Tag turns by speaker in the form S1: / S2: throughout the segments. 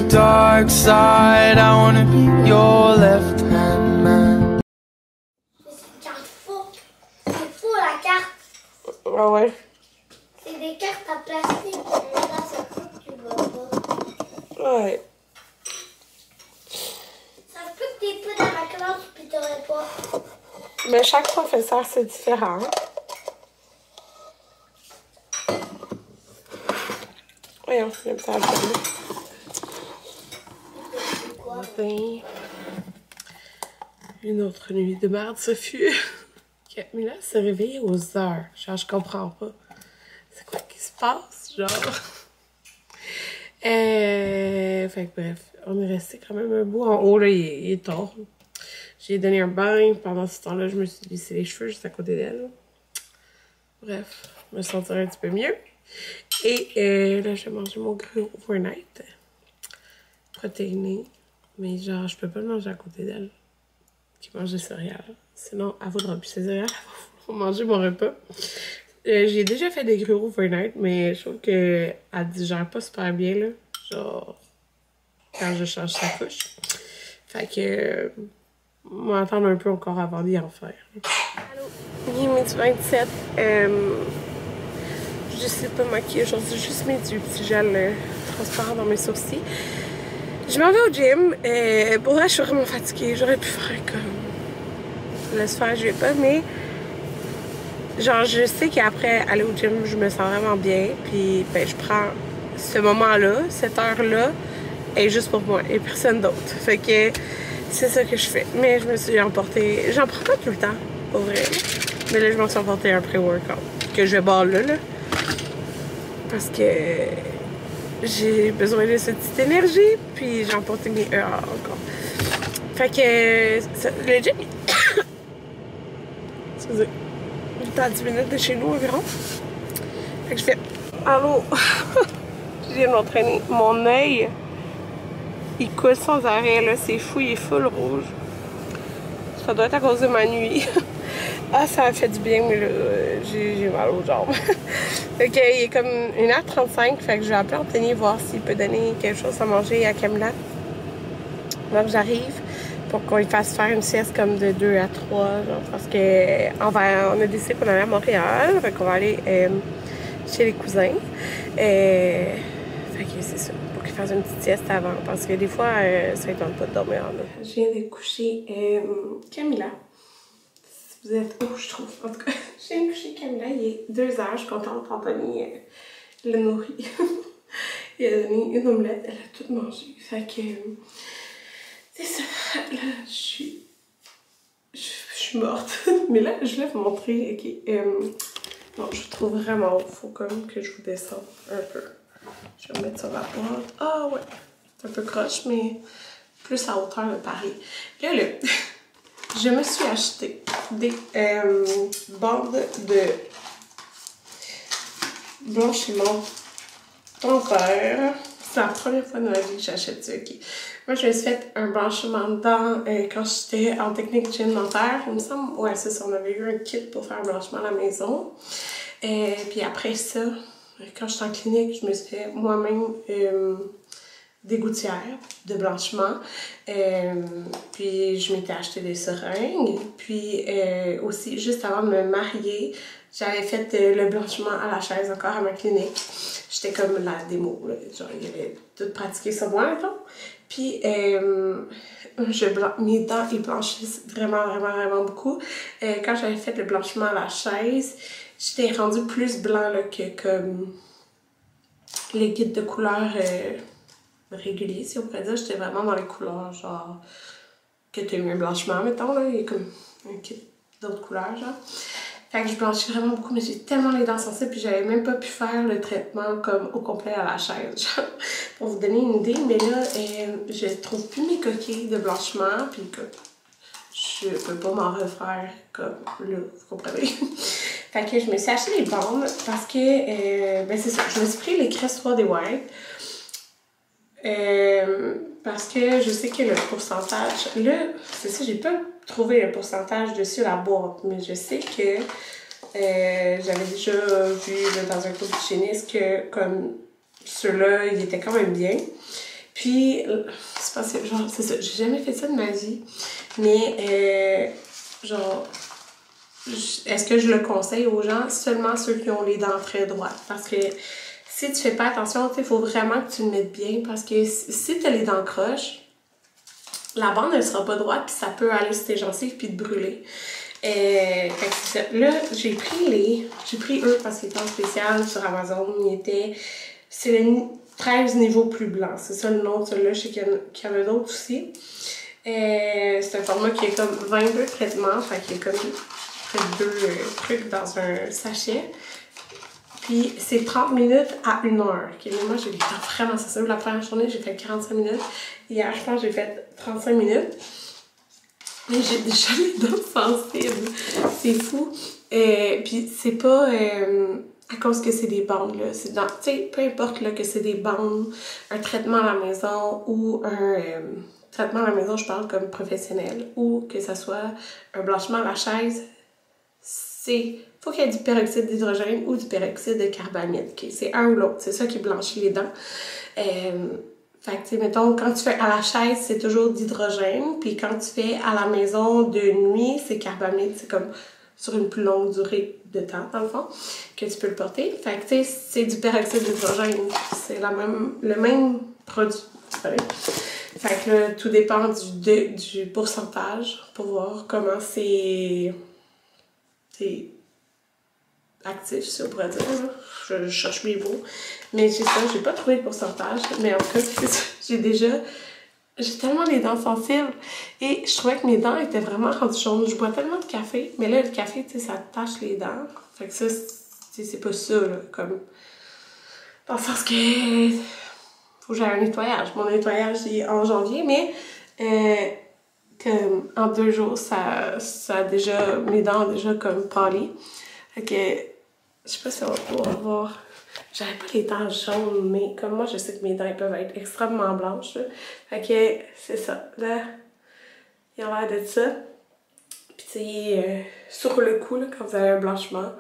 S1: dark side. I wanna be your left-hand man.
S2: C'est faux la carte.
S3: Ah ouais.
S2: C'est des cartes en plastique. Là, ça coupe, tu vois pas.
S3: Ouais.
S2: Ça se peut que t'es pas dans la classe puis t'aurais pas.
S3: Mais chaque professeur, c'est différent. Voyons, j'aime ça. Matin. Une autre nuit de merde, ce fut. Camilla s'est réveillée aux heures. Genre, je comprends pas. C'est quoi qui se passe, genre? Fait que bref, on est resté quand même un bout en haut, là, il est tard. J'ai donné un bain. Pendant ce temps-là, je me suis lissé les cheveux juste à côté d'elle. Bref, je me sentirais un petit peu mieux. Et là, j'ai mangé mon gruau overnight. Protéiné. Mais genre, je peux pas le manger à côté d'elle. Qui mange des céréales. Sinon, elle voudra plus ses céréales. Elle va manger mon repas. J'ai déjà fait des gruaux overnight, mais je trouve qu'elle digère pas super bien, là. Genre, quand je change sa couche. Fait que, on va attendre un peu encore avant d'y en faire. Allô? Il est midi 27. Je sais pas maquiller aujourd'hui, juste mis du petit gel transparent dans mes sourcils. Je m'en vais au gym. Pour là, je suis vraiment fatiguée. J'aurais pu faire comme... Laisse faire, je vais pas, mais... Genre, je sais qu'après aller au gym, je me sens vraiment bien. Puis, ben, je prends ce moment-là, cette heure-là, et juste pour moi, et personne d'autre. Fait que c'est ça que je fais. Mais je me suis emporté... J'en prends pas tout le temps, pour vrai. Mais là, je m'en suis emporté un pré-workout que je vais boire là. Parce que j'ai besoin de cette petite énergie. Puis j'ai emporté mes heures encore. Fait que le gym... Excusez. J'étais à 10 minutes de chez nous environ. Fait que je fais... Allô? Je viens de m'entraîner. Mon œil, il coule sans arrêt, là. C'est fou, il est full rouge. Ça doit être à cause de ma nuit. Ah, ça m'a fait du bien, mais là, j'ai mal aux jambes. Fait qu'il est comme 1h35, fait que je vais appeler Anthony voir s'il peut donner quelque chose à manger à Camilla. Donc j'arrive pour qu'on lui fasse faire une sieste comme de 2 à 3, genre, parce que on a décidé qu'on allait à Montréal, fait qu'on va aller chez les cousins. Fait que c'est ça, pour qu'il fasse une petite sieste avant, parce que des fois, ça ne tente pas de dormir en là. Je viens de coucher Camilla. Si vous êtes où, je trouve. En tout cas, je viens de coucher Camilla, il est 2h, je suis contente, Anthony l'a nourri. Il a donné une omelette, elle a tout mangé. Fait que... c'est ça, là, je suis morte. Mais là, je vais vous montrer, ok. Non, je trouve vraiment, faut comme que je vous descende un peu. Je vais me mettre sur la pointe. Ah ouais, c'est un peu croche, mais plus à hauteur de Paris. Là, je me suis acheté des bandes de blanchiment dentaire. C'est la première fois de ma vie que j'achète ça, ok. Moi, je me suis fait un blanchiment de dents quand j'étais en technique hygiène dentaire. Il me semble, ouais, c'est ça, on avait eu un kit pour faire un blanchiment à la maison. Puis après ça, quand j'étais en clinique, je me suis fait moi-même des gouttières de blanchiment. Puis je m'étais acheté des seringues. Puis aussi, juste avant de me marier, j'avais fait le blanchiment à la chaise encore à ma clinique. J'étais comme la démo, là. Genre, il y avait tout pratiqué sur moi, mettons. Puis, mes dents, ils blanchissent vraiment, vraiment, vraiment beaucoup. Quand j'avais fait le blanchiment à la chaise, j'étais rendue plus blanc là, que comme les guides de couleurs réguliers, si on pourrait dire. J'étais vraiment dans les couleurs, genre, que tu as eu un blanchiment, mettons, là. Il y a comme un kit d'autres couleurs, genre. Fait que je blanchis vraiment beaucoup, mais j'ai tellement les dents sensibles, puis j'avais même pas pu faire le traitement comme au complet à la chaise, genre, pour vous donner une idée. Mais là, je trouve plus mes coquilles de blanchiment, puis que je peux pas m'en refaire comme là, vous comprenez. Fait que je me suis acheté des bandes parce que, ben c'est ça, je me suis pris les Crest 3D White. Parce que je sais que le pourcentage, là, c'est ça, j'ai pas trouvé le pourcentage dessus la boîte, mais je sais que j'avais déjà vu là, dans un cours d'hygiéniste que comme ceux-là, ils étaient quand même bien. Puis, c'est parce que, genre, c'est ça, j'ai jamais fait ça de ma vie, mais, genre, est-ce que je le conseille aux gens? Seulement ceux qui ont les dents très droites, parce que si tu fais pas attention, il faut vraiment que tu le mettes bien, parce que si tu as les dents croches, la bande ne sera pas droite, puis ça peut aller sur tes gencives puis te brûler. Fait que c'est ça. Là, j'ai pris eux parce qu'ils étaient en spécial sur Amazon. C'est le 13 niveaux plus blanc. C'est ça le nom de celui-là. Je sais qu'il y en a d'autres aussi. C'est un format qui est comme 22 traitements. Fait qu'il y a comme deux trucs dans un sachet. Puis c'est 30 minutes à 1 heure. Okay? Mais moi, j'ai des temps vraiment sensibles. La première journée, j'ai fait 45 minutes. Hier, je pense que j'ai fait 35 minutes. Mais j'ai déjà les dents sensibles. C'est fou. Puis c'est pas à cause que c'est des bandes, là. C'est dans, tu sais, peu importe là, que c'est des bandes, un traitement à la maison ou un traitement à la maison, je parle comme professionnel, ou que ça soit un blanchiment à la chaise, faut qu'il y ait du peroxyde d'hydrogène ou du peroxyde de carbamide. Okay? C'est un ou l'autre. C'est ça qui blanchit les dents. Fait que, tu sais, mettons, quand tu fais à la chaise, c'est toujours d'hydrogène. Puis quand tu fais à la maison de nuit, c'est carbamide. C'est comme sur une plus longue durée de temps, dans le fond, que tu peux le porter. Fait que, tu sais, c'est du peroxyde d'hydrogène. C'est le même produit. Fait que là, tout dépend du pourcentage pour voir comment c'est actif, si on pourrait dire. Je cherche mes mots. Mais j'ai pas trouvé le pourcentage. Mais en tout cas, j'ai tellement les dents sensibles. Et je trouvais que mes dents étaient vraiment rendues jaunes. Je bois tellement de café. Mais là, le café, tu sais, ça tache les dents. Fait que ça, c'est pas ça, là. Comme... Dans le sens que... faut que j'aille un nettoyage. Mon nettoyage est en janvier, mais... comme en 2 jours, ça a déjà... Mes dents ont déjà comme pâli. Fait que... Je sais pas si on va pouvoir voir. J'avais pas les dents jaunes, mais comme moi, je sais que mes dents peuvent être extrêmement blanches. Là. Fait que c'est ça. Là, il a l'air de ça. Puis tu sais, sur le coup, là, quand vous avez un blanchiment,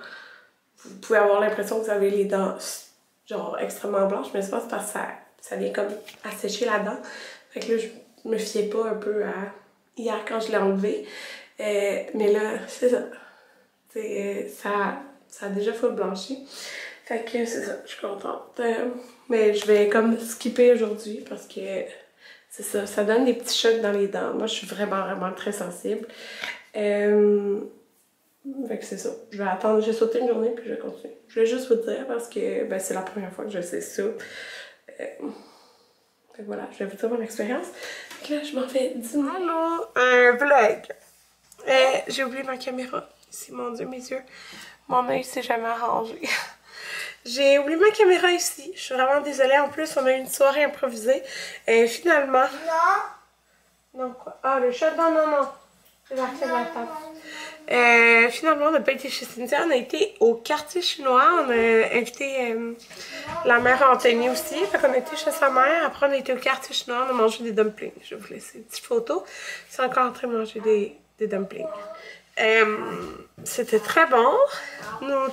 S3: vous pouvez avoir l'impression que vous avez les dents genre extrêmement blanches, mais c'est pas parce que ça vient comme assécher la dent. Fait que là, je me fiais pas un peu à hier quand je l'ai enlevé. Mais là, c'est ça. Ça a déjà full blanchi. Fait que c'est ça, je suis contente. Mais je vais comme skipper aujourd'hui parce que c'est ça, ça donne des petits chocs dans les dents. Moi, je suis vraiment, vraiment très sensible. Fait que c'est ça. Je vais attendre, j'ai sauté une journée puis je vais continuer. Je voulais juste vous dire parce que ben, c'est la première fois que je sais ça. Fait que voilà, je vais vous dire mon expérience. Fait que là, je m'en fais dîner. Allô, un vlog. J'ai oublié ma caméra. Ici, mon Dieu, mes yeux. Mon œil s'est jamais arrangé. J'ai oublié ma caméra ici. Je suis vraiment désolée. En plus, on a eu une soirée improvisée. Finalement... Non. Non, quoi? Ah, le chat? Non, non, non. J'ai marqué la table. Finalement, on n'a pas été chez Cynthia. On a été au quartier chinois. On a invité la mère Anthony aussi. Fait qu'on a été chez sa mère. Après, on a été au quartier chinois. On a mangé des dumplings. Je vais vous laisser une petite photo. C'est encore en train de manger des dumplings. C'était très bon.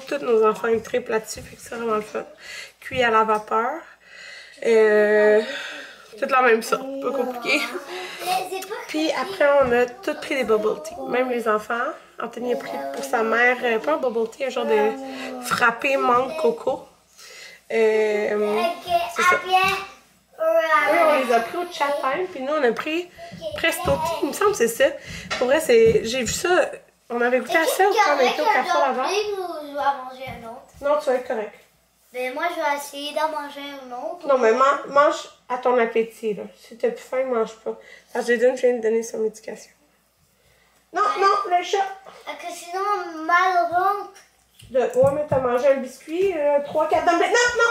S3: Tous nos enfants ils trippent là-dessus, fait que c'est vraiment le fun. Cuit à la vapeur. Toute la même sorte, pas compliqué. Puis après, on a tous pris des bubble tea. Même les enfants. Anthony a pris pour sa mère, pas un bubble tea, un genre de frappé mangue coco. C'est ça. Oui, on les a pris au chat time, puis nous on a pris Presto Tea, il me semble que c'est ça. Pour vrai, j'ai vu ça, on avait goûté à ça quand on était au café avant.
S2: Ou je dois manger un autre?
S3: Non, tu vas être correct.
S2: Ben moi je vais essayer d'en manger un autre.
S3: Non, mais mange à ton appétit, là. Si t'as plus faim, mange pas. Parce que je viens de donner son médication. Non, non, le chat!
S2: Que sinon, mal au ventre.
S3: Ouais, mais t'as mangé un biscuit, 3-4 dumplings. Non,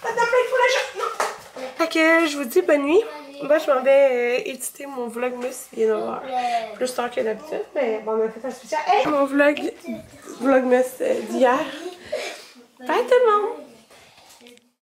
S3: pas de dumplings pour le chat, non! Fait que je vous dis bonne nuit. Moi, je m'en vais éditer mon vlogmas. Il est 9h. Plus tard que d'habitude, mais bon, on a fait un spécial. Hey! Mon vlogmas d'hier. Bye tout le monde!